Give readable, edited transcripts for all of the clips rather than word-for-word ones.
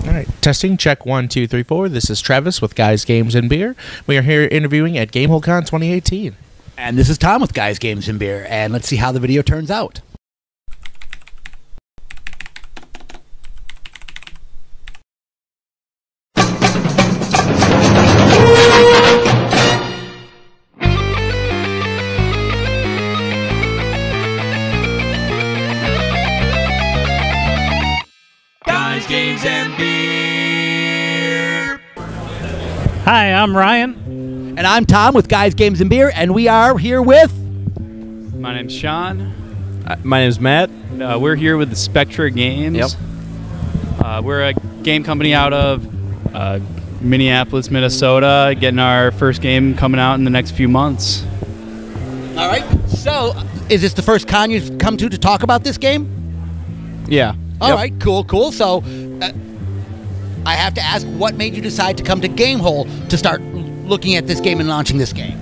All right, testing, check 1, 2, 3, 4. This is Travis with Guys, Games, and Beer. We are here interviewing at GameHoleCon 2018. And this is Tom with Guys, Games, and Beer. And let's see how the video turns out. Games and Beer. Hi, I'm Ryan. And I'm Tom with Guys, Games, and Beer, and we are here with... My name's Sean. My name's Matt. We're here with the Spectra Games. Yep. We're a game company out of Minneapolis, Minnesota, getting our first game coming out in the next few months. All right. So, is this the first con you've come to talk about this game? Yeah. All right, cool. So, I have to ask, what made you decide to come to GameHole to start looking at this game and launching this game?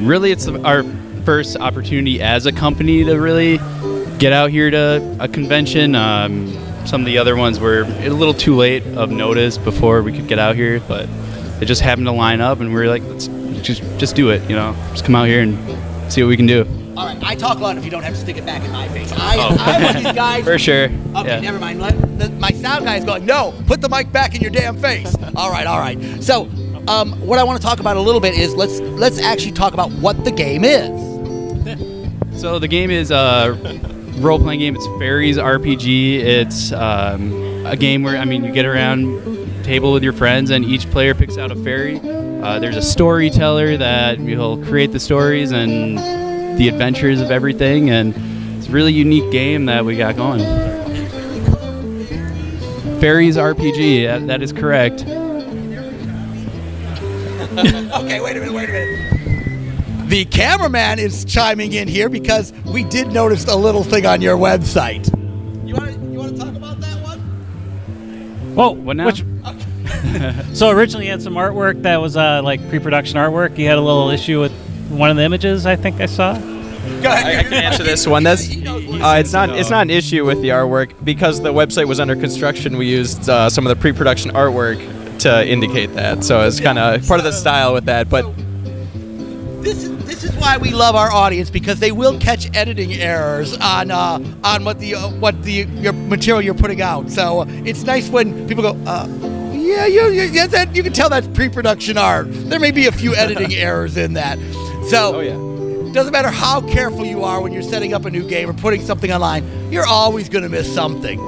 Really, it's our first opportunity as a company to really get out here to a convention. Some of the other ones were a little too late of notice before we could get out here, but it just happened to line up, and we were like, let's just do it, just come out here and see what we can do. All right, I talk a lot if you don't have to stick it back in my face. I'm one of these guys. For sure. Okay, yeah. Never mind. My sound guy is going, no, put the mic back in your damn face. All right. So, what I want to talk about a little bit is let's actually talk about what the game is. So the game is a role-playing game. It's Fairies RPG. It's a game where, you get around table with your friends, and each player picks out a fairy. There's a storyteller that will create the stories and the adventures of everything, and it's a really unique game that we got going. Fairies RPG, that is correct. Okay, wait a minute. The cameraman is chiming in here because we did notice a little thing on your website. You want to talk about that one? Whoa, What now? So originally you had some artwork that was like pre-production artwork. You had a little issue with one of the images, I think I saw. Go ahead. I can answer this one. It's not an issue with the artwork because the website was under construction. We used some of the pre-production artwork to indicate that, so it's kind of part of the style with that. But this is why we love our audience, because they will catch editing errors on your material you're putting out. So it's nice when people go, yeah, you can tell that's pre-production art. There may be a few editing errors in that. So. oh yeah. Doesn't matter how careful you are when you're setting up a new game or putting something online, you're always going to miss something.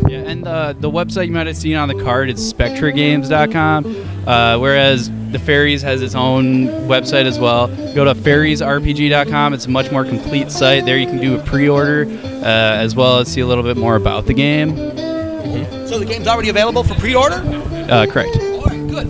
Yeah, and the website you might have seen on the card is spectragames.com, whereas the Fairies has its own website as well. Go to fairiesrpg.com. It's a much more complete site. There you can do a pre-order as well as see a little bit more about the game. So the game's already available for pre-order? Correct. All right, good.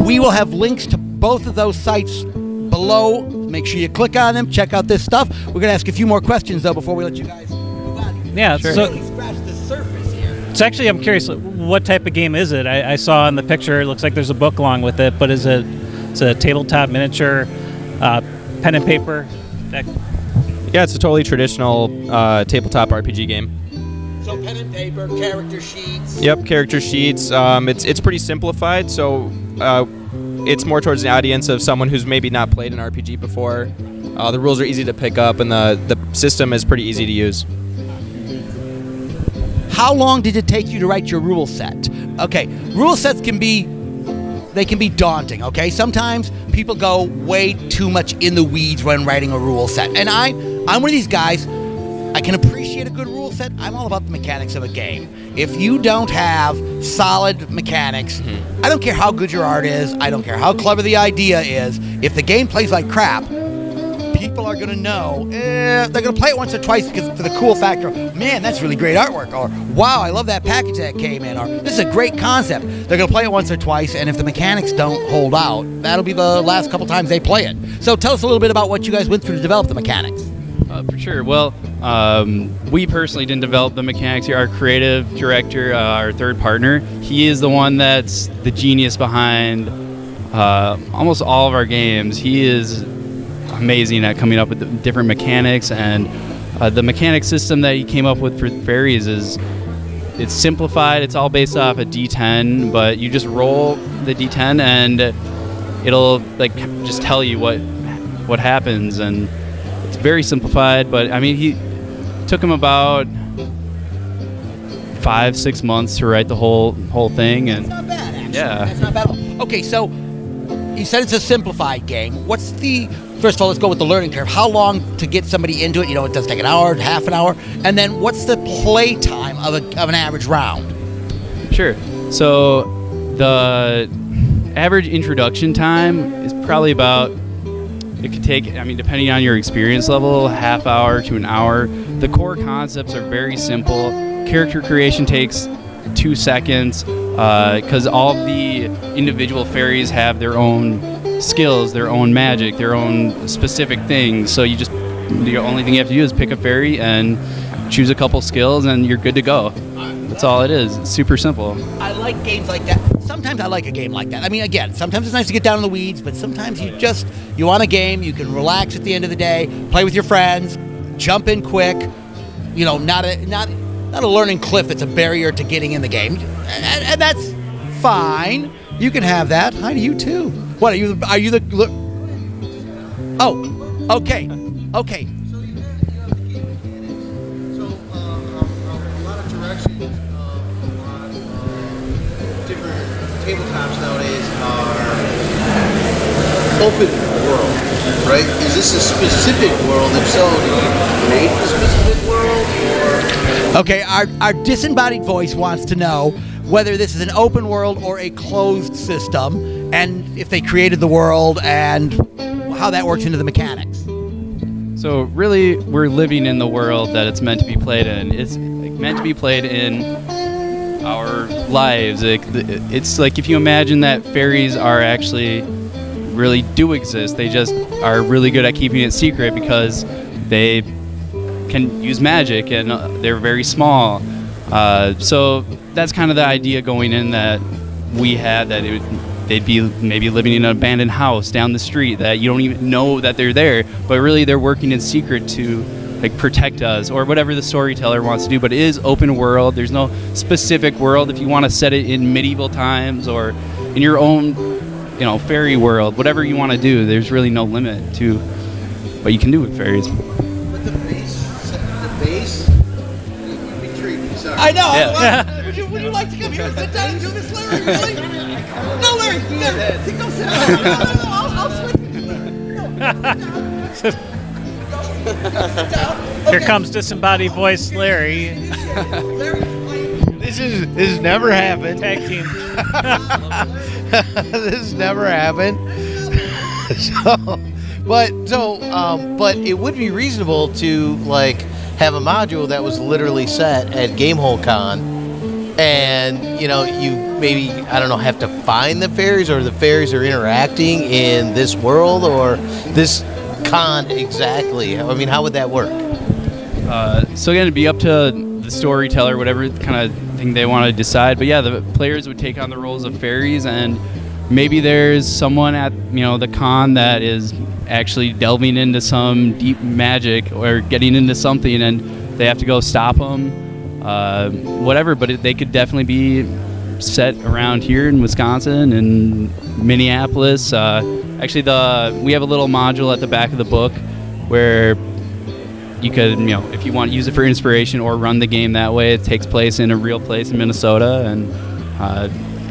We will have links to both of those sites below. Make sure you click on them, check out this stuff. We're going to ask a few more questions, though, before we let you guys move on. Yeah, Sure. so Really scratch the surface here. it's actually, I'm curious, what type of game is it? I saw in the picture, it looks like there's a book along with it, but it's a tabletop miniature, pen and paper deck? Yeah, it's a totally traditional tabletop RPG game. So pen and paper, character sheets. Yep, character sheets. It's pretty simplified, so it's more towards the audience of someone who's maybe not played an RPG before. The rules are easy to pick up, and the system is pretty easy to use. How long did it take you to write your rule set? Okay, rule sets can be daunting, okay? Sometimes people go way too much in the weeds when writing a rule set. And I'm one of these guys, I can appreciate a good rule set. I'm all about the mechanics of a game. If you don't have solid mechanics, I don't care how good your art is, I don't care how clever the idea is, if the game plays like crap, people are going to know. They're going to play it once or twice because for the cool factor, man, that's really great artwork, or wow, I love that package that came in, or this is a great concept. They're going to play it once or twice, and if the mechanics don't hold out, that'll be the last couple times they play it. So tell us a little bit about what you guys went through to develop the mechanics. For sure. Well, we personally didn't develop the mechanics here. Our creative director, our third partner, he is the one that's the genius behind almost all of our games. He is amazing at coming up with the different mechanics, and the mechanic system that he came up with for Fairies is it's simplified. It's all based off a D10, but you just roll the D10 and it'll like just tell you what happens, and it's very simplified. But I mean, he took him about 5-6 months to write the whole thing, and That's not bad, actually. yeah. That's not bad at all. Okay, so you said it's a simplified game. What's the, first of all, let's go with the learning curve. How long to get somebody into it? You know, it does take an hour, half an hour. And then what's the play time of an average round? Sure. So the average introduction time is probably about, it could take, I mean, depending on your experience level, half hour to an hour. The core concepts are very simple. Character creation takes 2 seconds because all of the individual fairies have their own skills, their own magic, their own specific things. So you just, the only thing you have to do is pick a fairy and choose a couple skills and you're good to go. That's all it is. It's super simple. I like games like that. Sometimes I like a game like that. I mean, again, sometimes it's nice to get down in the weeds, but sometimes you want a game, you can relax at the end of the day, play with your friends, jump in quick, you know, not a learning cliff that's a barrier to getting in the game. And that's fine. You can have that. Hi to you too. What, are you the oh, okay. Okay. So, a lot of directions on different tabletops nowadays are open world, right? Is this a specific world? If so, do you create a specific world? Or? Okay, our disembodied voice wants to know whether this is an open world or a closed system, and if they created the world and how that works into the mechanics. So really, we're living in the world that it's meant to be played in. It's like meant to be played in our lives. It's like if you imagine that fairies are actually really do exist. They just are really good at keeping it secret because they can use magic and they're very small. So that's kind of the idea going in that we had, that they'd be maybe living in an abandoned house down the street that you don't even know that they're there, but really they're working in secret to like protect us or whatever the storyteller wants to do. But it is open world. There's no specific world. If you want to set it in medieval times or in your own, you know, fairy world, whatever you want to do, there's really no limit to what you can do with fairies. But the base, you'd be treated. Sorry. I know. Yeah. Would you like to come here and sit down and do this, Larry? Really? No, Larry. Larry, go sit down. No, I'll switch with you, Larry. No, sit down. Here comes disembodied voice Larry. This has never happened. Tag team. This has never happened. But it would be reasonable to like have a module that was literally set at GameHoleCon, and you know, you maybe, I don't know, have to find the fairies, or the fairies are interacting in this world or this con exactly. I mean, how would that work? So again, it'd be up to the storyteller, whatever kind of thing they want to decide. But yeah, the players would take on the roles of fairies, and maybe there's someone at, you know, the con that is actually delving into some deep magic or getting into something, and they have to go stop them, whatever. But they could definitely be set around here in Wisconsin and Minneapolis. Actually, we have a little module at the back of the book where you could, you know, if you want to use it for inspiration or run the game that way. It takes place in a real place in Minnesota, and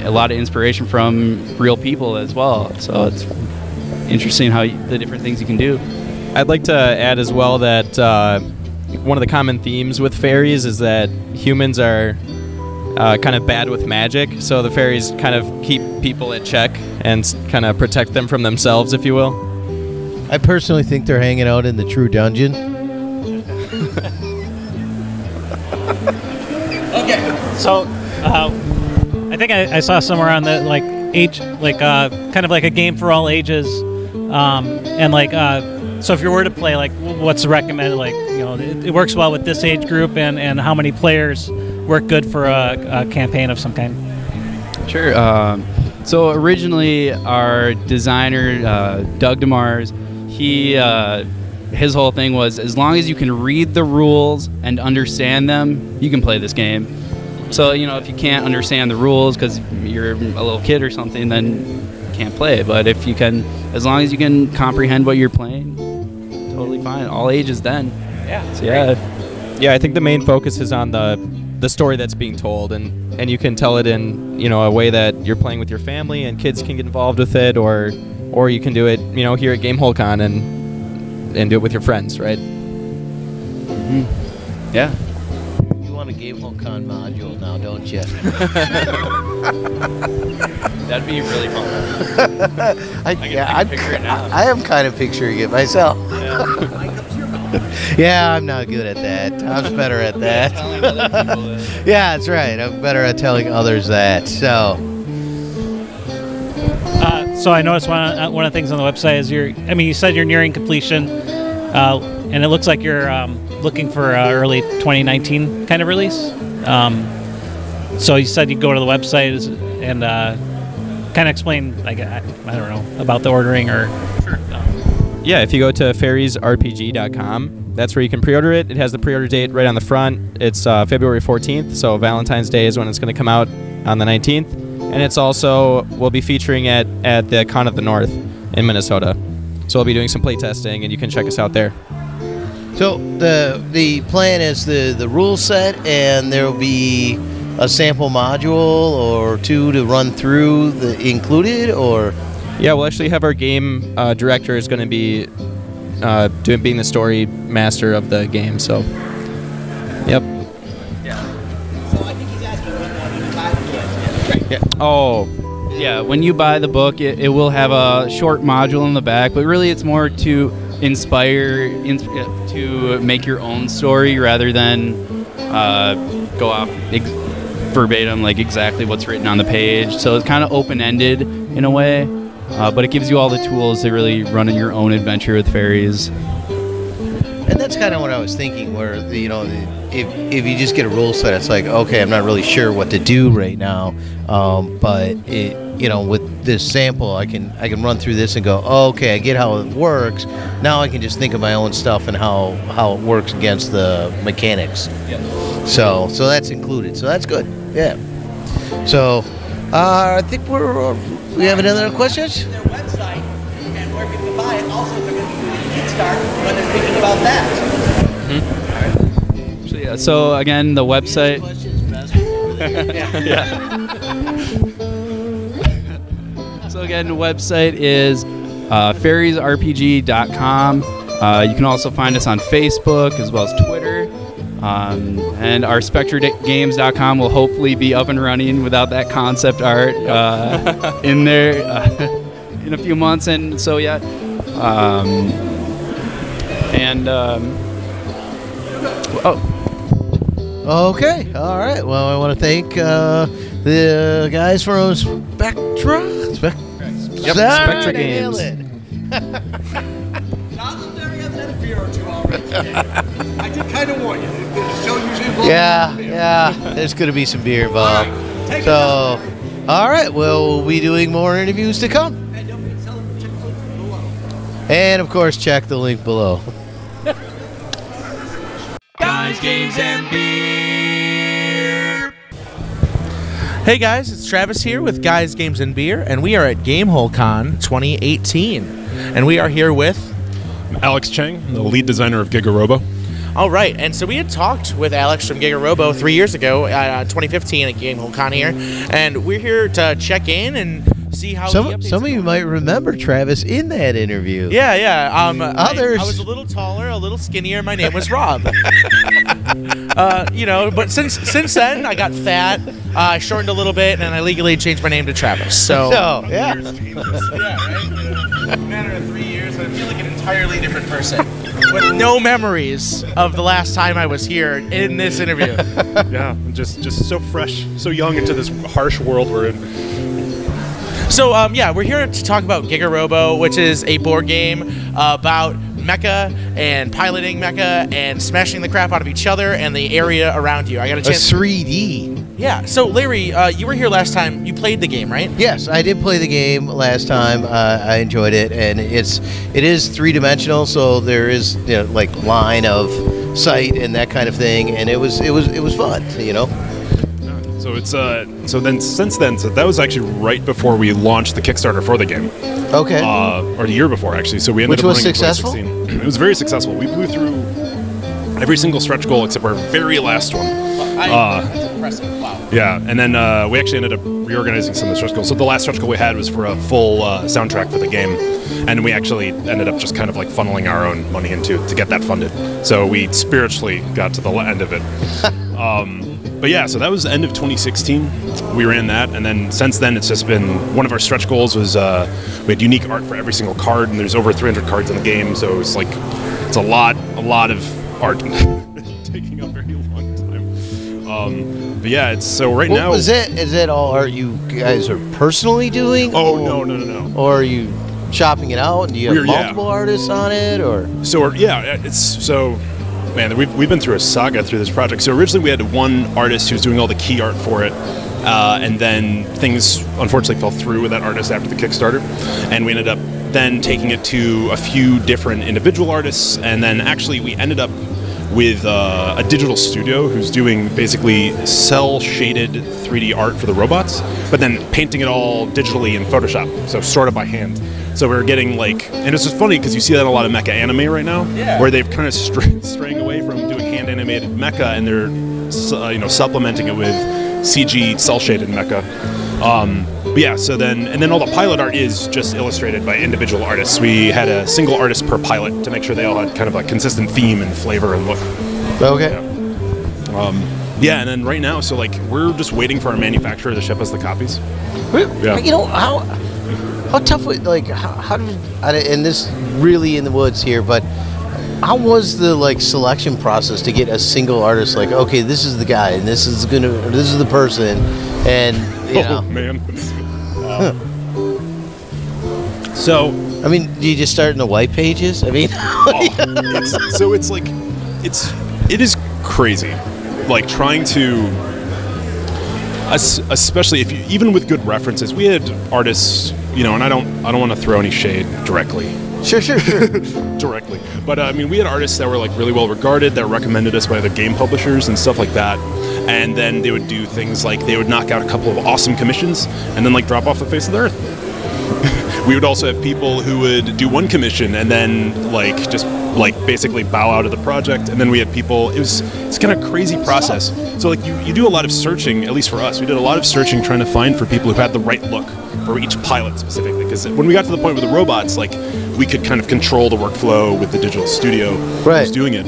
a lot of inspiration from real people as well. So it's interesting how the different things you can do. I'd like to add as well that one of the common themes with fairies is that humans are kind of bad with magic, so the fairies kind of keep people in check and kind of protect them from themselves, if you will. I personally think they're hanging out in the true dungeon. Okay. So, I think I saw somewhere on the like age, like kind of like a game for all ages, and like so if you were to play, like what's recommended, like, you know, it works well with this age group, and how many players work good for a campaign of some kind. Sure. So originally, our designer Doug DeMars, his whole thing was, as long as you can read the rules and understand them, you can play this game. So, you know, if you can't understand the rules because you're a little kid or something, then you can't play. But if you can, as long as you can comprehend what you're playing, totally fine. All ages then. Yeah. So, yeah. Yeah, I think the main focus is on the story that's being told, and you can tell it in, you know, a way that you're playing with your family and kids can get involved with it, or you can do it, you know, here at GameHoleCon and do it with your friends, right? Yeah. You want a GameHoleCon module now, don't you? That'd be really fun. I picture it now. I am kind of picturing it myself. Yeah, I'm not good at that. I'm better at that. Yeah, that's right. I'm better at telling others that. So I noticed one of the things on the website is you said you're nearing completion, and it looks like you're looking for early 2019 kind of release. So you said you go to the website and kind of explain, like, I don't know, about the ordering or. Sure. Yeah, if you go to fairiesrpg.com, that's where you can pre-order it. It has the pre-order date right on the front. It's February 14th, so Valentine's Day is when it's going to come out on the 19th. And it's also, we'll be featuring at the Con of the North in Minnesota. So we'll be doing some play testing, and you can check us out there. So the plan is the rule set, and there will be a sample module or two to run through included, or. Yeah, we'll actually have our game director is going to be being the story master of the game. So, yep. So I think he's asking when you buy the book. Yeah. Oh. Yeah, when you buy the book, it will have a short module in the back, but really it's more to inspire, to make your own story rather than go off verbatim, like exactly what's written on the page. So it's kind of open-ended in a way, but it gives you all the tools to really run in your own adventure with fairies. And that's kind of what I was thinking, where if you just get a rule set, it's like, okay, I'm not really sure what to do right now, but with this sample, I can run through this and go, oh, okay, I get how it works. Now I can just think of my own stuff and how it works against the mechanics. Yeah. So that's included. So that's good. Yeah. So I think we have another question. Their website and where people can buy it. Also, they're going to be doing Kickstarter when they're thinking about that. Mm-hmm. So, yeah, so again, the website. So again, the website is fairiesrpg.com. You can also find us on Facebook as well as Twitter. And our spectragames.com will hopefully be up and running without that concept art in there in a few months. And so, yeah. Okay. All right. Well, I want to thank the guys from Spectra Games. I did kind of warn you. The show usually involves Yeah. There's going to be some beer involved. So, all right. Well, we'll be doing more interviews to come. And don't forget to tell them to check the link below. And, of course, check the link below. Guys, games, and beer. Hey guys, it's Travis here with Guys, Games, and Beer, and we are at GameHoleCon 2018. And we are here with... Alex Cheng, the lead designer of GIGA-Robo. All right, and so we had talked with Alex from GigaRobo 3 years ago, 2015 at GameHoleCon here, and we're here to check in and see how some of you might remember Travis in that interview. Yeah. Others. I was a little taller, a little skinnier. My name was Rob. But since then I got fat. I shortened a little bit, and I legally changed my name to Travis. So yeah. Yeah, right. In a matter of 3 years, I feel like an entirely different person with no memories of the last time I was here in this interview. Yeah, just so fresh, so young into this harsh world we're in. So, we're here to talk about GigaRobo, which is a board game about mecha and piloting mecha and smashing the crap out of each other and the area around you. I got a chance. 3D. Yeah. So, Larry, you were here last time. You played the game, right? Yes, I did play the game last time. I enjoyed it, and it is three-dimensional, so there is line of sight and that kind of thing, and it was fun, So it's so then since then, so that was actually right before we launched the Kickstarter for the game. Okay. Or the year before actually. So we ended Which up was running in successful? 2016. It was very successful. We blew through every single stretch goal except our very last one. That's impressive. Wow. Yeah, and then we actually ended up reorganizing some of the stretch goals. So the last stretch goal we had was for a full soundtrack for the game, and we actually ended up just kind of like funneling our own money into to get that funded. So we spiritually got to the end of it. But yeah, so that was the end of 2016. We ran that, and then since then it's just been one of our stretch goals was we had unique art for every single card, and there's over 300 cards in the game, so it's like it's a lot of art taking a very long time. But yeah, it's so right now. Was it? Is it all art you guys are personally doing? Oh no. Or are you shopping it out? And do you have multiple artists on it, or? So yeah, it's so. Man, we've been through a saga through this project. So originally we had one artist who was doing all the key art for it, and then things unfortunately fell through with that artist after the Kickstarter, and we ended up then taking it to a few different individual artists, and then actually we ended up with a digital studio who's doing basically cel-shaded 3D art for the robots, but then painting it all digitally in Photoshop, so sort of by hand. So we're getting like, and it's just funny because you see that in a lot of mecha anime right now, where they've kind of straying away from doing hand animated mecha, and they're supplementing it with CG cel-shaded mecha. But yeah, so then all the pilot art is just illustrated by individual artists. We had a single artist per pilot to make sure they all had kind of a consistent theme and flavor and look. Okay. Yeah, and then right now, so like we're just waiting for our manufacturer to ship us the copies. Yeah. You know how tough was how did, and this really in the woods here, but how was the selection process to get a single artist okay, this is the guy and this is the person, and you know. Man. So I mean, do you just start in the white pages? I mean, it is crazy, like trying to, especially if you, even with good references, we had artists, and I don't want to throw any shade directly. Sure. Directly, but I mean, we had artists that were really well regarded, that recommended us by other game publishers and stuff like that, and then they would do things like they would knock out a couple of awesome commissions and then drop off the face of the earth. We would also have people who would do one commission and then just basically bow out of the project, and then we had people. It's kind of crazy process. So you do a lot of searching, at least for us. We did a lot of searching trying to find for people who had the right look for each pilot specifically, because when we got to the point with the robots, we could kind of control the workflow with the digital studio who's doing it.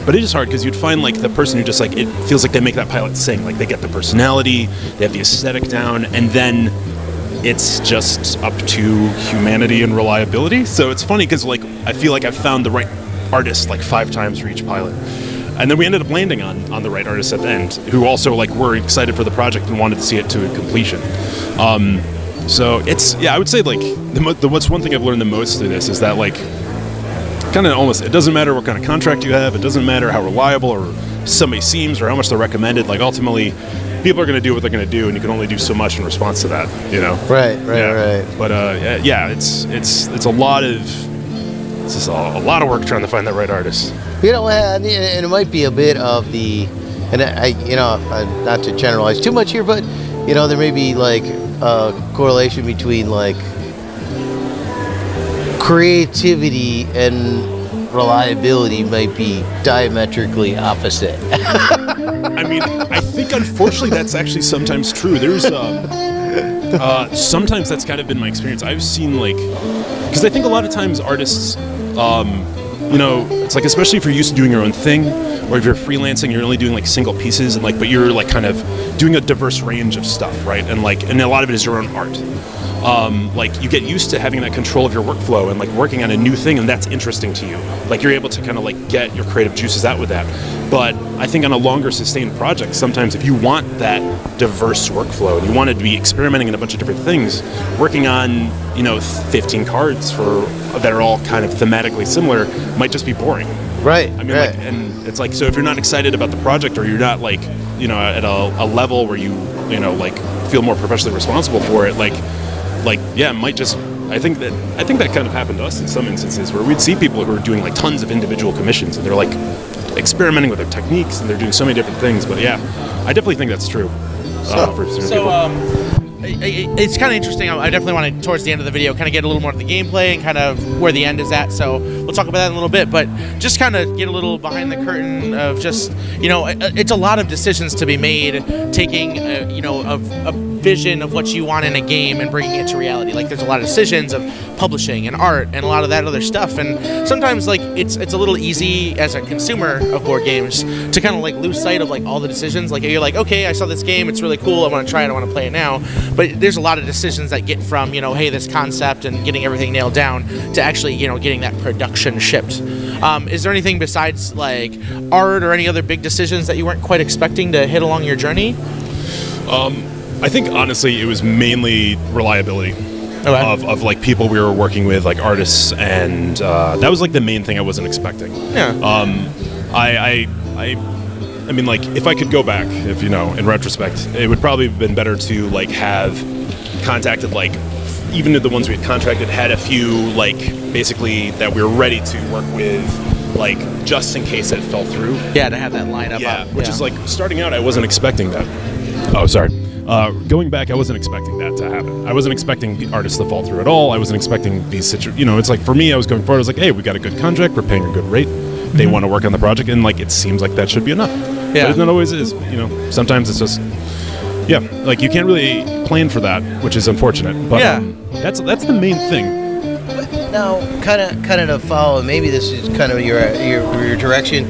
But it is hard because you'd find the person who just it feels like they make that pilot sing, they get the personality, they have the aesthetic down, and then it's just up to humanity and reliability. So it's funny because I feel like I've found the right artist 5 times for each pilot, and then we ended up landing on the right artist at the end, who also were excited for the project and wanted to see it to completion. So it's, I would say what's one thing I've learned the most through this is that kind of almost, it doesn't matter what kind of contract you have, it doesn't matter how reliable or somebody seems or how much they're recommended, ultimately people are going to do what they're going to do, and you can only do so much in response to that, Right. But it's a lot of work trying to find that right artist. And it might be a bit of the, and not to generalize too much here, but there may be a correlation between creativity and reliability might be diametrically opposite. I mean, I think unfortunately that's actually sometimes true. There's sometimes that's kind of been my experience. I've seen because I think a lot of times artists, it's especially if you're used to doing your own thing, or if you're freelancing, you're only doing single pieces, and but you're kind of doing a diverse range of stuff, right? And and a lot of it is your own art. You get used to having that control of your workflow and working on a new thing, and that's interesting to you. You're able to kind of get your creative juices out with that. But I think on a longer sustained project, sometimes if you want that diverse workflow and you want to be experimenting in a bunch of different things, working on 15 cards that are all kind of thematically similar might just be boring. Right. I mean, and it's so if you're not excited about the project, or you're not at a level where you feel more professionally responsible for it, it might just. I think that kind of happened to us in some instances where we'd see people who are doing tons of individual commissions, and they're experimenting with their techniques, and they're doing so many different things. But yeah, I definitely think that's true. For certain people. It's kind of interesting. I definitely want to, towards the end of the video, kind of get a little more of the gameplay and kind of where the end is at. So we'll talk about that in a little bit, but just kind of get a little behind the curtain of just, you know, it's a lot of decisions to be made, taking, you know, a vision of what you want in a game and bringing it to reality. Like, there's a lot of decisions of publishing and art and a lot of that other stuff. And sometimes, like, it's a little easy as a consumer of board games to kind of like lose sight of like all the decisions. Like, you're like, okay, I saw this game, it's really cool, I want to try it, I want to play it now. But there's a lot of decisions that get from, you know, hey, this concept and getting everything nailed down to actually, you know, getting that production shipped. Is there anything besides like art or any other big decisions that you weren't quite expecting to hit along your journey? I think honestly it was mainly reliability. Okay. Of like people we were working with, like artists, and that was like the main thing I wasn't expecting. Yeah. I mean, like, if I could go back, if you know, in retrospect, it would probably have been better to like have contacted, like, even the ones we had contracted had a few, like, basically that we were ready to work with, like, just in case it fell through. Yeah, to have that line up. Yeah, which is like, starting out, I wasn't expecting that. Oh, sorry. Going back, I wasn't expecting that to happen. I wasn't expecting the artists to fall through at all. I wasn't expecting these situations. You know, it's like, for me, I was going forward, I was like, hey, we got a good contract, we're paying a good rate. They want to work on the project, and like, it seems like that should be enough. Yeah. But it not always is. You know, sometimes it's just, yeah, like, you can't really plan for that, which is unfortunate. But yeah, that's the main thing. Now, kind of to follow, maybe this is kind of your direction.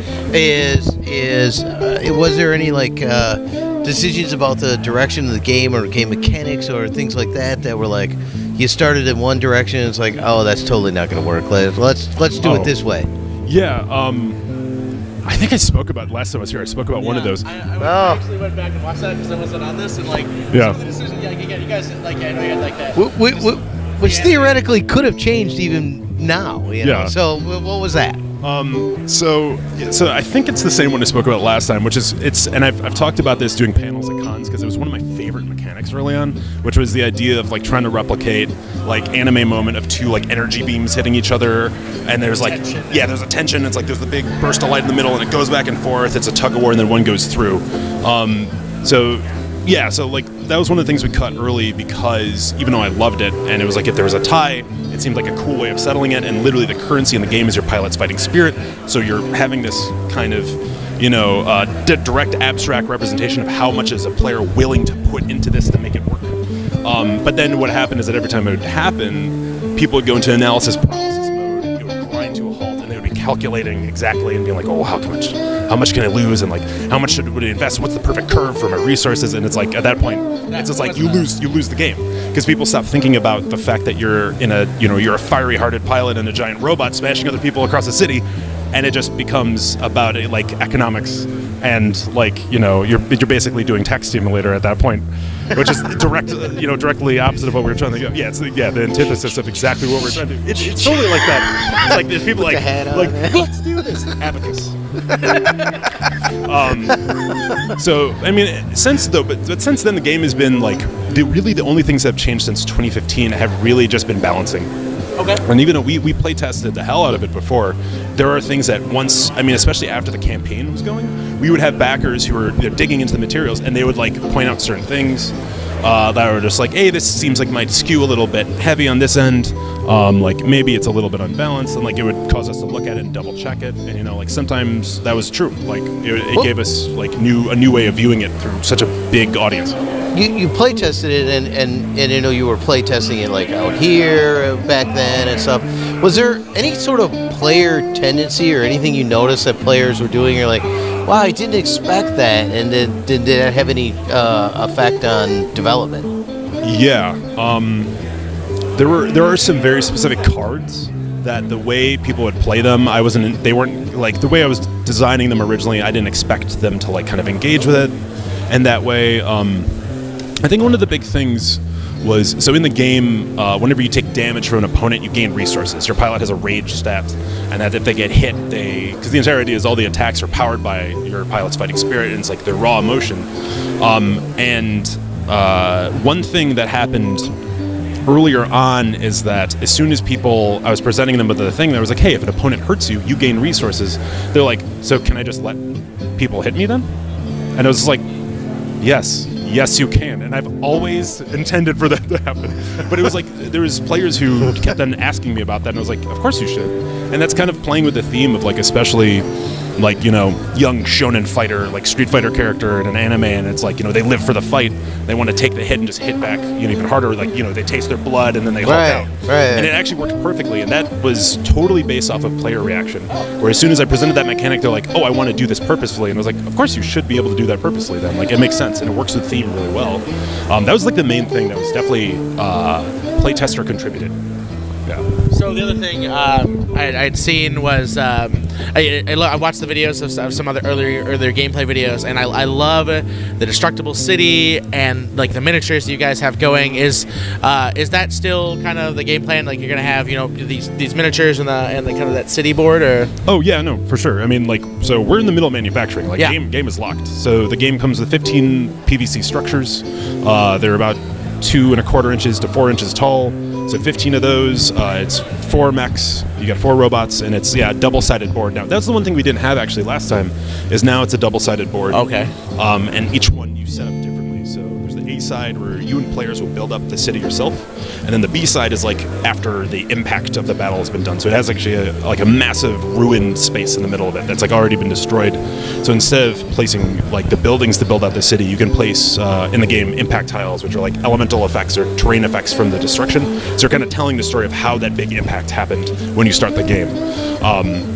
Was there any like decisions about the direction of the game or game mechanics or things like that were like, you started in one direction and it's like, oh, that's totally not going to work. Let's do it this way. Yeah. I think I spoke about last time I was here. I spoke about one of those. I actually went back and watched that because I wasn't on this, and like, yeah. Some of the decisions, yeah, you guys, like, I know you had like that. Which theoretically could have changed even now. You know? Yeah. So what was that? So I think it's the same one I spoke about last time, which is and I've talked about this doing panels at cons because it was one of my favorite mechanics early on, which was the idea of like trying to replicate like anime moment of two like energy beams hitting each other, and there's like there's a tension. It's like there's the big burst of light in the middle, and it goes back and forth. It's a tug of war, and then one goes through. So like that was one of the things we cut early because even though I loved it, and it was like if there was a tie, it seemed like a cool way of settling it, and literally the currency in the game is your pilot's fighting spirit, so you're having this kind of, you know, direct abstract representation of how much is a player willing to put into this to make it work. But then what happened is that every time it would happen, people would go into analysis paralysis mode, it would grind to a halt, and they would be calculating exactly and being like, oh, how much can I lose, and like how much would I invest, what's the perfect curve for my resources, and it's like at that point it's just like you lose the game because people stop thinking about the fact that you're you're a fiery hearted pilot and a giant robot smashing other people across the city, and it just becomes about like economics, and like, you know, you're basically doing Text Simulator at that point, which is directly opposite of what we were trying to do. Yeah, it's the antithesis of exactly what we're trying to do. It's totally like that. It's like there's people like let's do this, abacus. So I mean, since then the game has been like the only things that have changed since 2015 have really just been balancing. Okay. And even though we play tested the hell out of it before, there are things that once, I mean, especially after the campaign was going, we would have backers who were digging into the materials, and they would like point out certain things that were just like, hey, this seems like might skew a little bit heavy on this end, like maybe it's a little bit unbalanced, and like it would cause us to look at it and double check it, and you know, like sometimes that was true, like it gave us like a new way of viewing it through such a big audience. You play tested it, and you know, you were play testing it like out here back then and stuff. Was there any sort of player tendency or anything you noticed that players were doing? You're like, wow, I didn't expect that, and did that have any effect on development? Yeah, there are some very specific cards that the way people would play them, they weren't like the way I was designing them originally. I didn't expect them to like kind of engage with it, and that way. I think one of the big things was, so in the game, whenever you take damage from an opponent, you gain resources. Your pilot has a rage stat, and that if they get hit, because the entire idea is all the attacks are powered by your pilot's fighting spirit, and it's like their raw emotion. One thing that happened earlier on is that as soon as I was presenting them with the thing, I was like, hey, if an opponent hurts you, you gain resources. They're like, so can I just let people hit me then? And I was just like, yes, you can. And I've always intended for that to happen. But it was like, there was players who kept on asking me about that, and I was like, of course you should. And that's kind of playing with the theme of, like, especially, like, you know, young shonen fighter, like Street Fighter character in an anime, and it's like, you know, they live for the fight. They want to take the hit and just hit back, you know, even harder. Like, you know, they taste their blood and then they Hulk out. Right. And it actually worked perfectly, and that was totally based off of player reaction. Where as soon as I presented that mechanic, they're like, oh, I want to do this purposefully. And I was like, of course you should be able to do that purposefully then. Like, it makes sense, and it works with theme really well. That was like the main thing that was definitely playtester contributed. Yeah. So the other thing I'd seen was I watched the videos of some other earlier gameplay videos, and I love the destructible city and like the miniatures that you guys have going. Is that still kind of the game plan? Like you're gonna have, you know, these miniatures and the kind of that city board, or? Oh yeah, no, for sure. I mean, like, so we're in the middle of manufacturing. Like, game is locked. So the game comes with 15 PVC structures. They're about 2 1/4 inches to 4 inches tall. So 15 of those. It's 4 mechs. You got 4 robots, and it's double-sided board. Now that's the one thing we didn't have actually last time. Is now it's a double-sided board. Okay. And each one you set up differently. So there's the A side where you and players will build up the city yourself, and then the B side is like after the impact of the battle has been done. So it has actually a massive ruined space in the middle of it that's like already been destroyed. So instead of placing like the buildings to build out the city, you can place in the game impact tiles, which are like elemental effects or terrain effects from the destruction. So you're kind of telling the story of how that big impact happened when you start the game.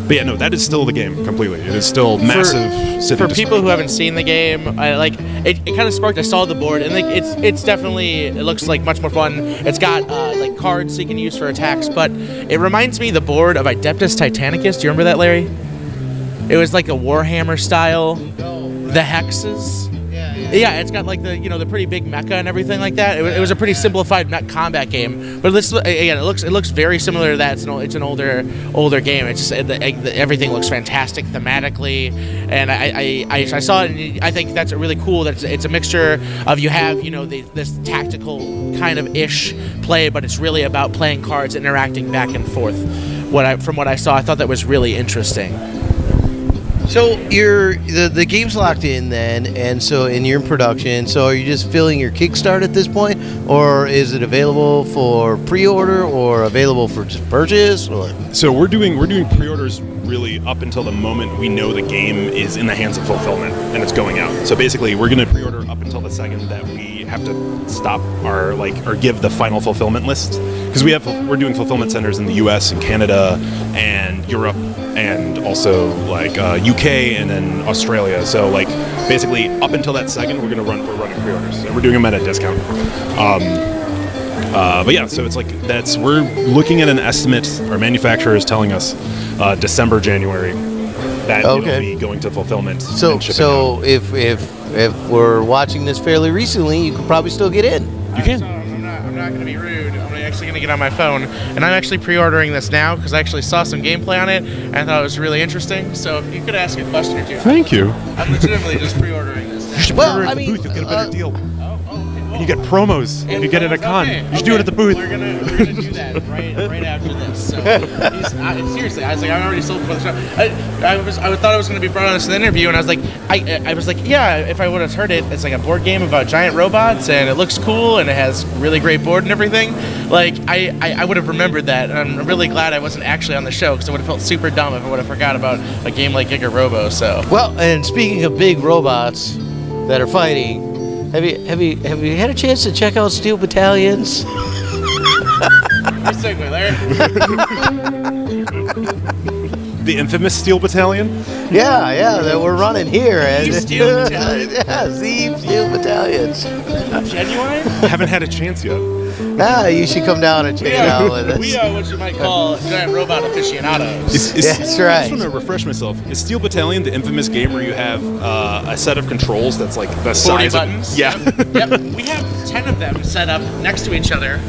But yeah, no, that is still the game completely. It is still massive city. For people who haven't seen the game, it kind of sparked. I saw the board, and like it's definitely, it looks like much more fun. It's got like cards so you can use for attacks, but it reminds me the board of Adeptus Titanicus. Do you remember that, Larry? It was like a Warhammer style. The hexes. Yeah, it's got like the pretty big mecha and everything like that. It was a pretty simplified mech combat game, but again, it looks very similar to that. It's an older game. It's just everything looks fantastic thematically, and I saw it, and I think that's really cool. That it's a mixture of, you have this tactical kind of ish play, but it's really about playing cards, interacting back and forth. From what I saw, I thought that was really interesting. So the game's locked in then, and you're in production. So are you just filling your Kickstart at this point, or is it available for pre-order or available for just purchase? Or so we're doing pre-orders really up until the moment we know the game is in the hands of fulfillment and it's going out. So basically, we're going to pre-order up until the second that we have to stop or give the final fulfillment list, because we're doing fulfillment centers in the U.S. and Canada and Europe, and also like UK and then Australia. So like basically up until that second, we're running pre-orders, and we're doing them at a discount. But yeah, so it's like we're looking at an estimate. Our manufacturer is telling us December, January that it'll be going to fulfillment. So if we're watching this fairly recently, you could probably still get in. You can. I'm not going to be rude. I'm actually going to get on my phone, and I'm actually pre-ordering this now because I actually saw some gameplay on it and I thought it was really interesting. So if you could ask a question or two. Thank you. I'm legitimately just pre-ordering this now. You should pre-order at the booth. You'll get a better deal. And you get promos if you get it at a con. You should do it at the booth. We're gonna do that right after this. So seriously, I was like, I'm already sold for the show. I thought I was gonna be brought on this in the interview, and I was like, yeah, if I would have heard it, it's like a board game about giant robots, and it looks cool, and it has really great board and everything. Like I would have remembered that, and I'm really glad I wasn't actually on the show, because I would have felt super dumb if I would have forgot about a game like GIGA-Robo. So well, and speaking of big robots that are fighting. Have you had a chance to check out Steel Battalions? Nice segue, Larry. The infamous Steel Battalion? Yeah, that we're running here. Steve Steel Battalion? Yeah, Steel Battalions. Genuine? Haven't had a chance yet. You should come down and check it out with us. We are what you might call giant robot aficionados. That's right. I just want to refresh myself. Is Steel Battalion the infamous game where you have a set of controls that's like the 40 size buttons? of... Yeah. Yep. We have 10 of them set up next to each other.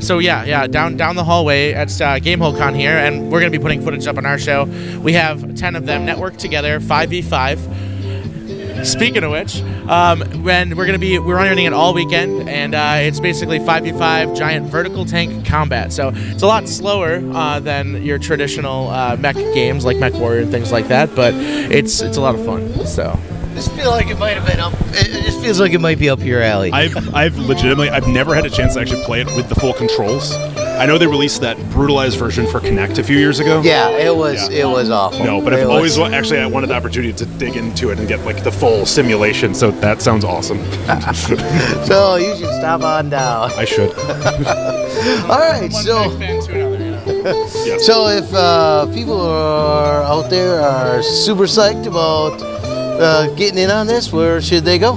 So down the hallway at GameHoleCon here, and we're going to be putting footage up on our show. We have 10 of them networked together, 5v5. Speaking of which, when we're running it all weekend, and it's basically 5v5 giant vertical tank combat. So it's a lot slower than your traditional mech games like Mech Warrior and things like that, but it's a lot of fun. So. I just feel like it might have been up. It just feels like it might be up your alley. I've legitimately never had a chance to actually play it with the full controls. I know they released that brutalized version for Kinect a few years ago. Yeah, it was awful. No, but I've always actually I wanted the opportunity to dig into it and get like the full simulation. So that sounds awesome. So you should stop on down. I should. All right, so. Yes. So if people are out there are super psyched about getting in on this, where should they go?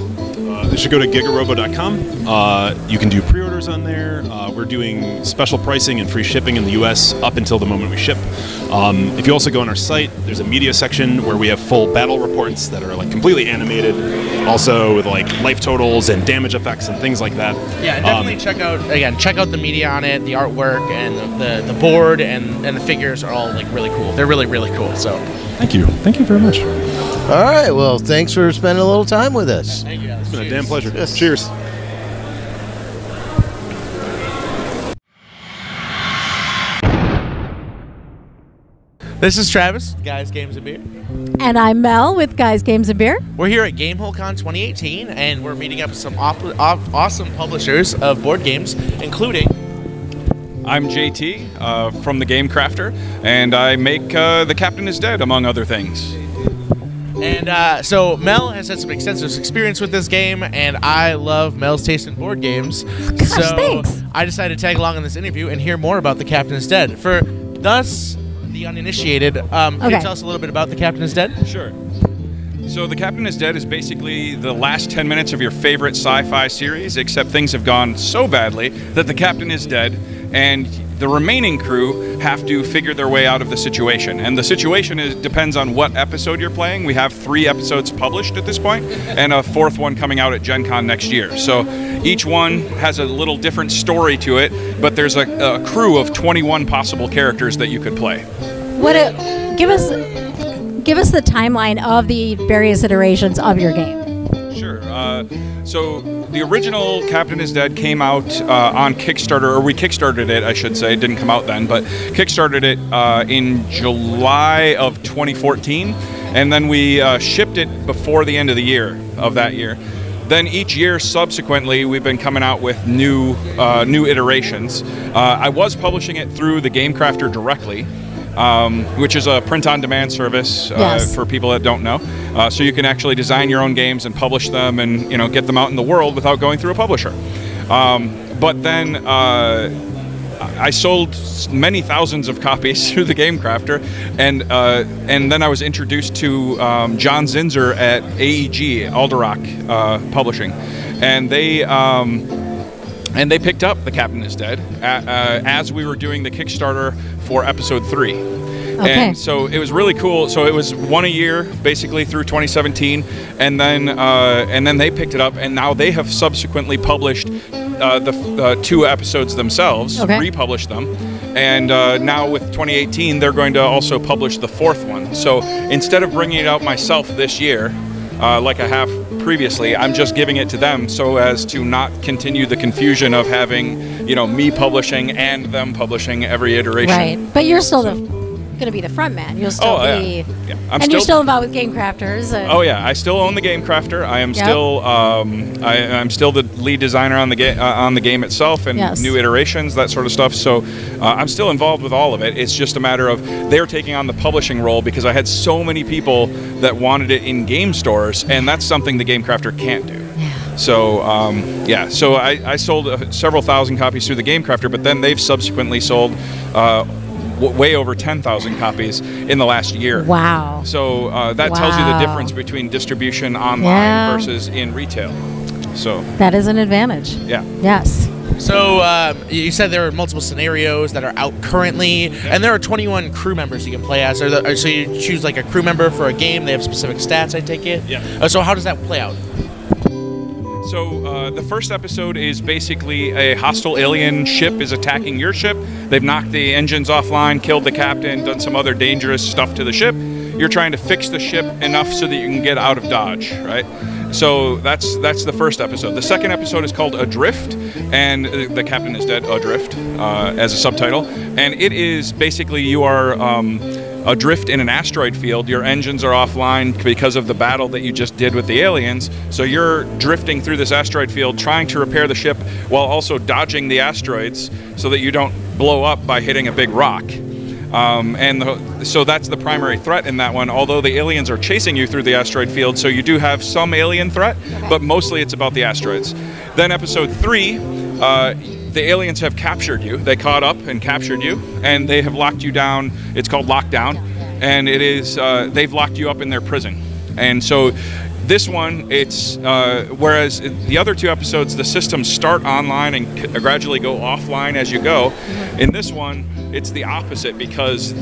They should go to GIGA-Robo.com. You can do pre-orders on there. We're doing special pricing and free shipping in the US up until the moment we ship. If you also go on our site, there's a media section where we have full battle reports that are like completely animated, also with like life totals and damage effects and things like that. Yeah, definitely check out the media on it, the artwork and the board and the figures are all like really cool. They're really, really cool. So thank you very much. All right, well, thanks for spending a little time with us. Thank you guys. It's been a damn pleasure. Yes. Cheers. This is Travis, Guys, Games, and Beer. And I'm Mel with Guys, Games, and Beer. We're here at GameHoleCon 2018, and we're meeting up with some awesome publishers of board games, including... I'm JT from the Game Crafter, and I make The Captain is Dead, among other things. And so Mel has had some extensive experience with this game, and I love Mel's taste in board games. Gosh, so thanks. I decided to tag along in this interview and hear more about The Captain is Dead. For thus the uninitiated, can you tell us a little bit about The Captain is Dead? Sure. So The Captain is Dead is basically the last 10 minutes of your favorite sci-fi series, except things have gone so badly that the captain is dead, and the remaining crew have to figure their way out of the situation. And the situation depends on what episode you're playing. We have 3 episodes published at this point, and a 4th one coming out at Gen Con next year. So each one has a little different story to it, but there's a crew of 21 possible characters that you could play. Give us the timeline of the various iterations of your game. Sure. So the original Captain is Dead came out on Kickstarter, or we Kickstarted it, I should say. It didn't come out then, but Kickstarted it in July of 2014, and then we shipped it before the end of the year of that year. Then each year subsequently, we've been coming out with new iterations. I was publishing it through the Game Crafter directly, which is a print-on-demand service for people that don't know. So you can actually design your own games and publish them, and get them out in the world without going through a publisher. But then I sold many thousands of copies through the Game Crafter, and then I was introduced to John Zinzer at AEG Alderock Publishing, and they picked up The Captain is Dead as we were doing the Kickstarter for episode 3. Okay. And so it was really cool. So it was one a year, basically through 2017, and then they picked it up, and now they have subsequently published the 2 episodes themselves, republished them, and now with 2018, they're going to also publish the 4th one. So instead of bringing it out myself this year, like I have previously, I'm just giving it to them so as to not continue the confusion of having, me publishing and them publishing every iteration. Right, but you're still going to be the front man. You'll still be, yeah. You're still involved with Game Crafters. Oh yeah, I still own the Game Crafter. I am still, I'm still the lead designer on the game itself and new iterations, that sort of stuff. So I'm still involved with all of it. It's just a matter of they're taking on the publishing role because I had so many people that wanted it in game stores, and that's something the Game Crafter can't do. So so I sold several thousand copies through the Game Crafter, but then they've subsequently sold way over 10,000 copies in the last year. Wow. So that tells you the difference between distribution online versus in retail. So that is an advantage. Yeah. Yes. So you said there are multiple scenarios that are out currently, and there are 21 crew members you can play as. So you choose like a crew member for a game. They have specific stats, I take it? Yeah. So how does that play out? So the first episode is basically a hostile alien ship is attacking your ship. They've knocked the engines offline, killed the captain, done some other dangerous stuff to the ship. you're trying to fix the ship enough so that you can get out of dodge, right? So that's the first episode. The second episode is called Adrift, and the captain is dead, adrift, as a subtitle. And it is basically you are adrift in an asteroid field. Your engines are offline because of the battle that you just did with the aliens. So you're drifting through this asteroid field, trying to repair the ship while also dodging the asteroids so that you don't blow up by hitting a big rock. So that's the primary threat in that one, although the aliens are chasing you through the asteroid field, so you do have some alien threat, but mostly it's about the asteroids. Then episode 3, the aliens have captured you. They caught up and captured you, and they have locked you down. It's called Lockdown, and it is they've locked you up in their prison. And so this one, it's whereas the other 2 episodes, the systems start online and gradually go offline as you go. In this one, it's the opposite because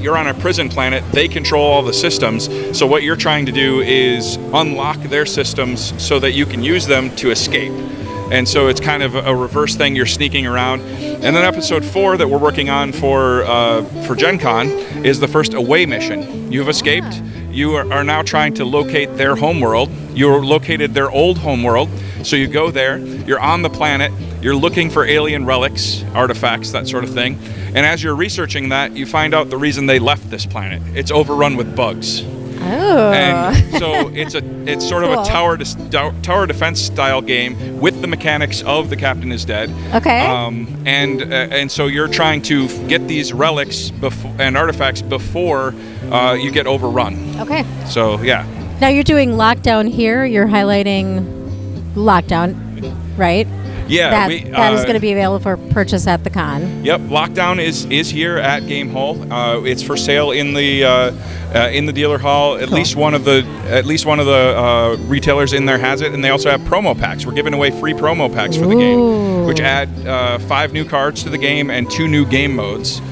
you're on a prison planet. They control all the systems. So what you're trying to do is unlock their systems so that you can use them to escape. And so it's kind of a reverse thing. You're sneaking around. And then episode 4 that we're working on for Gen Con is the first away mission. You've escaped. You are now trying to locate their homeworld. You're located their old homeworld. So you go there, you're on the planet, you're looking for alien relics, artifacts, that sort of thing. And as you're researching that, you find out the reason they left this planet. It's overrun with bugs. Oh. And so it's sort of a tower defense style game with the mechanics of The Captain is Dead. Okay. And so you're trying to get these relics and artifacts before you get overrun. Okay. So yeah. Now you're doing Lockdown here. You're highlighting Lockdown, right? Yeah, that is going to be available for purchase at the con. Yep, Lockdown is here at GameHole. It's for sale in the dealer hall. At least one of the retailers in there has it, and they also have promo packs. We're giving away free promo packs for the game, which add 5 new cards to the game and 2 new game modes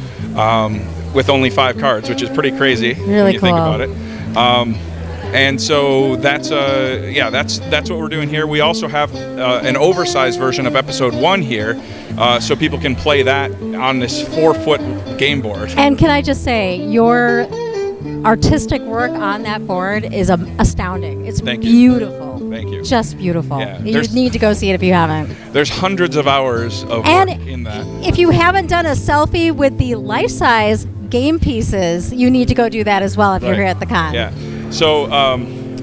with only 5 cards, which is pretty crazy when you think about it. And so that's what we're doing here. We also have an oversized version of episode 1 here, so people can play that on this 4-foot game board. And can I just say, your artistic work on that board is astounding. It's beautiful. Thank you. Just beautiful. Yeah, you need to go see it if you haven't. There's hundreds of hours of work in that. If you haven't done a selfie with the life-size game pieces, you need to go do that as well if you're here at the con. Yeah. So,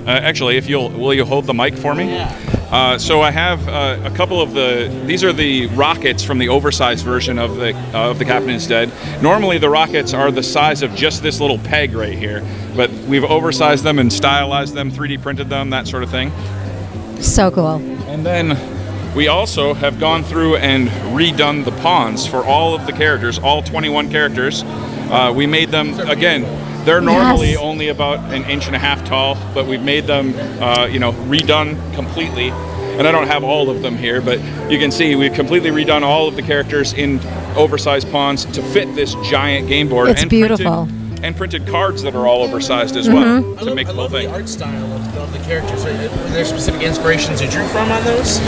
actually, will you hold the mic for me? Yeah. So I have a couple of these are the rockets from the oversized version of the Captain is Dead. Normally the rockets are the size of just this little peg right here, but we've oversized them and stylized them, 3D printed them, that sort of thing. So cool. And then we also have gone through and redone the pawns for all of the characters, all 21 characters. We made them, again, they're normally only about 1.5 inches tall, but we've made them, redone completely. And I don't have all of them here, but you can see we've completely redone all of the characters in oversized pawns to fit this giant game board. It's beautiful. Printed cards that are all oversized as well to make the whole thing. I love the art style of the characters. Are there specific inspirations you drew from on those?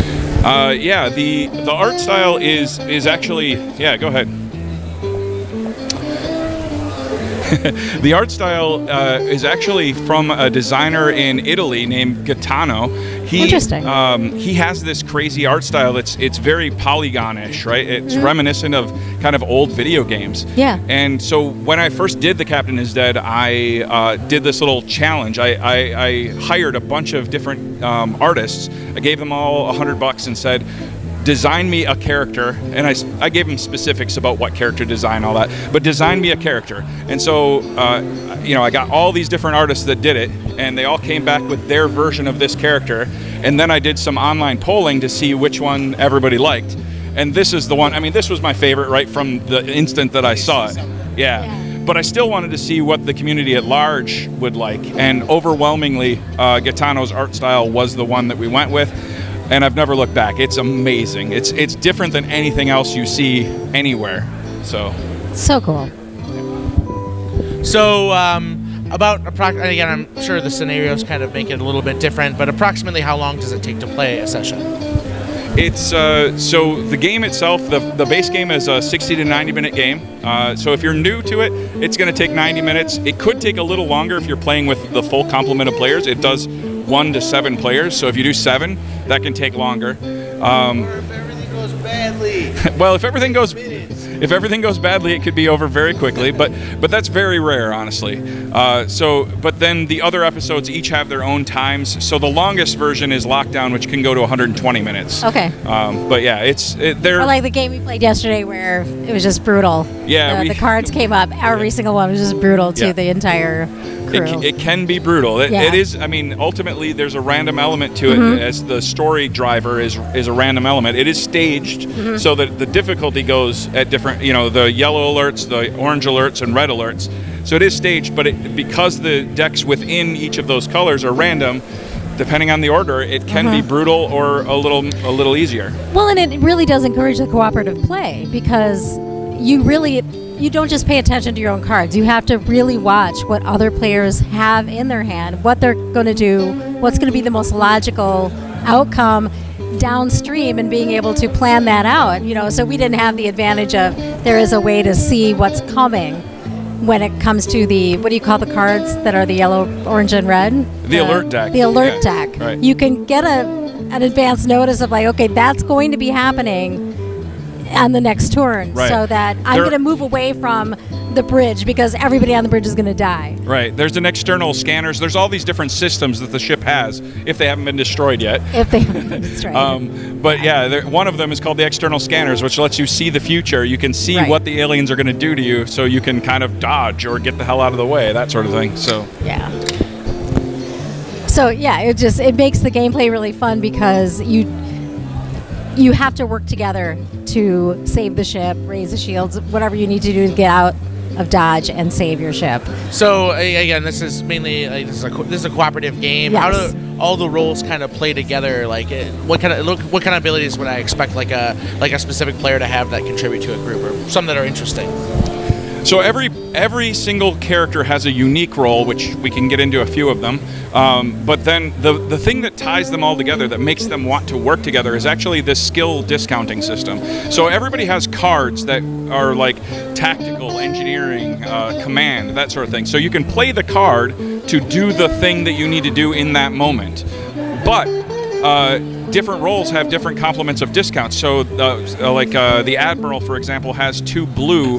Yeah, the art style is actually, yeah, go ahead. The art style is actually from a designer in Italy named Gaetano. Interesting. He has this crazy art style it's very polygonish, right? It's reminiscent of kind of old video games. Yeah. And so when I first did The Captain is Dead, I did this little challenge. I hired a bunch of different artists. I gave them all $100 and said, design me a character, and I gave them specifics about what character design, all that, but design me a character. And so, I got all these different artists that did it, and they all came back with their version of this character, and then I did some online polling to see which one everybody liked. And this is the one, I mean, this was my favorite right from the instant that I saw it. Yeah. But I still wanted to see what the community at large would like, and overwhelmingly, Gaetano's art style was the one that we went with. And I've never looked back. It's amazing. It's different than anything else you see anywhere. So cool. So again, I'm sure the scenarios kind of make it a little bit different, but approximately how long does it take to play a session? It's so the game itself, the base game is a 60 to 90 minute game. So if you're new to it, it's going to take 90 minutes. It could take a little longer if you're playing with the full complement of players. It does 1 to 7 players. So if you do 7, that can take longer. If everything goes badly. Well, if everything goes badly, it could be over very quickly. But that's very rare, honestly. But then the other episodes each have their own times. So the longest version is Lockdown, which can go to 120 minutes. Okay. But yeah, they're Or like the game we played yesterday, where it was just brutal. Yeah, the cards came up. Every single one was just brutal to the entire crew. It can be brutal. It is. I mean, ultimately, there's a random element to it, as the story driver is a random element. It is staged, so that the difficulty goes at different. The yellow alerts, the orange alerts, and red alerts. So it is staged, but because the decks within each of those colors are random, depending on the order, it can be brutal or a little easier. Well, and it really does encourage the cooperative play, because you don't just pay attention to your own cards. You have to really watch what other players have in their hand, what they're going to do, what's going to be the most logical outcome downstream, and being able to plan that out. So we didn't have the advantage of there is a way to see what's coming when it comes to the, what do you call the cards that are the yellow, orange, and red? The alert deck. The alert deck. Right. You can get an advance notice of like, okay, that's going to be happening on the next turn, so that I'm going to move away from the bridge because everybody on the bridge is going to die. Right. There's an external scanners. There's all these different systems that the ship has, if they haven't been destroyed yet. If they haven't been destroyed. But yeah, one of them is called the external scanners, which lets you see the future. You can see what the aliens are going to do to you, so you can kind of dodge or get the hell out of the way, that sort of thing. So yeah. So yeah, it makes the gameplay really fun, because you have to work together to save the ship, raise the shields, whatever you need to do to get out of dodge and save your ship. So again, this is mainly this is a cooperative game. Yes. How do all the roles kind of play together? Like, what kind of abilities would I expect like a specific player to have that contribute to a group, or some that are interesting? So every single character has a unique role, which we can get into a few of them. But then the thing that ties them all together, that makes them want to work together, is actually this skill discounting system. So everybody has cards that are like tactical, engineering, command, that sort of thing. So you can play the card to do the thing that you need to do in that moment. But different roles have different complements of discounts. So the Admiral, for example, has 2 blue,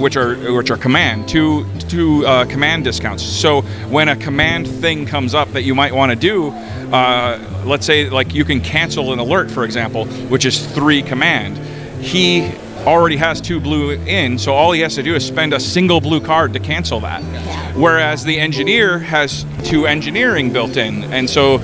which are command, two command discounts. So when a command thing comes up that you might want to do, let's say like you can cancel an alert, for example, which is 3 command. He already has 2 blue in, so all he has to do is spend a single blue card to cancel that. Whereas the engineer has 2 engineering built in, and so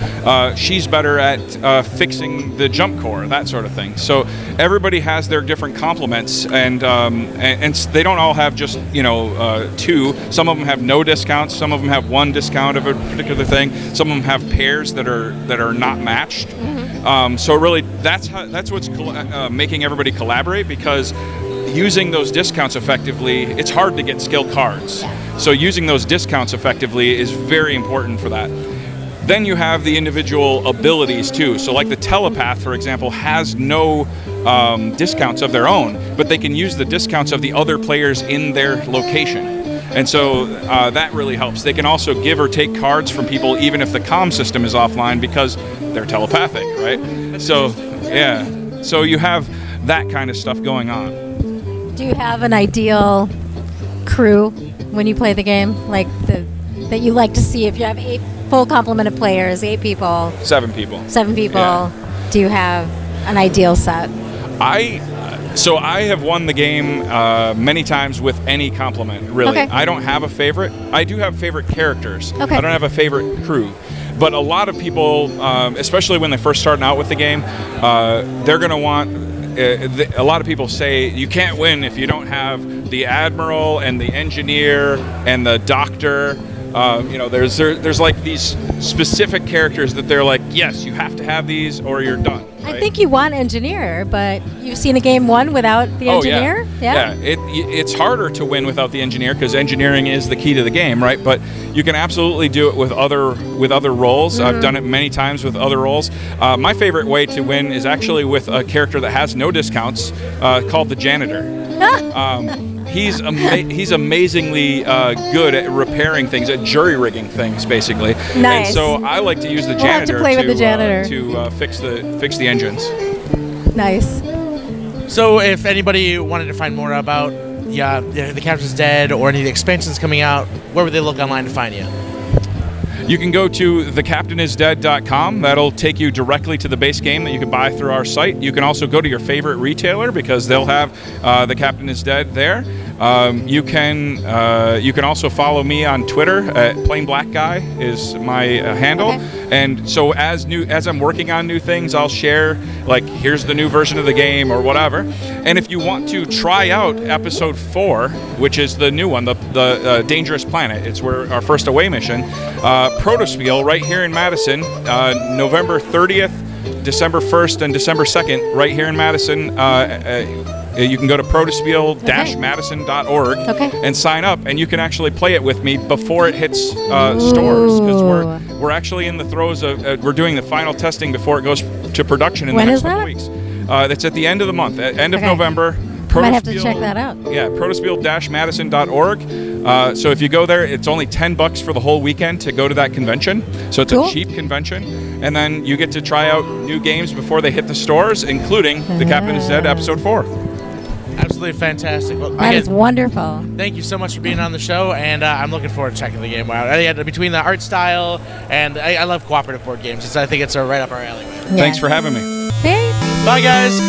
she's better at fixing the jump core, that sort of thing. So everybody has their different complements, and they don't all have just 2. Some of them have no discounts. Some of them have 1 discount of a particular thing. Some of them have pairs that are not matched. So really, that's what's making everybody collaborate, because using those discounts effectively, it's hard to get skill cards. So using those discounts effectively is very important for that. Then you have the individual abilities too. So like the telepath, for example, has no discounts of their own, but they can use the discounts of the other players in their location. And so that really helps. They can also give or take cards from people even if the comm system is offline, because they're telepathic, right? So yeah, so you have that kind of stuff going on. Do you have an ideal crew when you play the game, like that you like to see? If you have 8 full complement of players, 8 people, 7 people, 7 people, yeah. Do you have an ideal set? So I have won the game many times with any complement, really. Okay. I don't have a favorite. I do have favorite characters. Okay. I don't have a favorite crew. But a lot of people, especially when they're first starting out with the game, they're going to want... a lot of people say you can't win if you don't have the Admiral and the Engineer and the Doctor. There's like these specific characters that they're like, yes, you have to have these or you're done. I think you want engineer, but you've seen a game won without the engineer? Yeah. It's harder to win without the engineer because engineering is the key to the game, right? But you can absolutely do it with other roles. I've done it many times with other roles. My favorite way to win is actually with a character that has no discounts, called the janitor. He's amazingly good at repairing things, at jury rigging things, basically. Nice. And so I like to use the We'll have to janitor play with the janitor. to fix the engines. Nice. So if anybody wanted to find more about the Captain's Dead or any of the expansions coming out, where would they look online to find you? You can go to thecaptainisdead.com. That'll take you directly to the base game that you can buy through our site. You can also go to your favorite retailer because they'll have The Captain is Dead there. You can also follow me on Twitter at Plain Black Guy is my handle. Okay. And so as I'm working on new things, I'll share like here's the new version of the game or whatever. And if you want to try out episode 4, which is the new one, the Dangerous Planet, it's our first away mission. Protospiel right here in Madison, November 30th, December 1st, and December 2nd, right here in Madison. You can go to protospiel-madison.org and sign up, and you can actually play it with me before it hits stores, because we're actually in the throes of we're doing the final testing before it goes to production in the next couple weeks. That's at the end of the month, at end of November. Might have to check that out. Yeah, protospiel-madison.org. So if you go there, it's only $10 for the whole weekend to go to that convention. So it's a cheap convention. And then you get to try out new games before they hit the stores, including The Captain is Dead Episode 4. Absolutely fantastic. Well, That is wonderful. Thank you so much for being on the show, and I'm looking forward to checking the game out. Between the art style and I love cooperative board games. I think it's right up our alley. Thanks for having me. Hey. Bye, guys.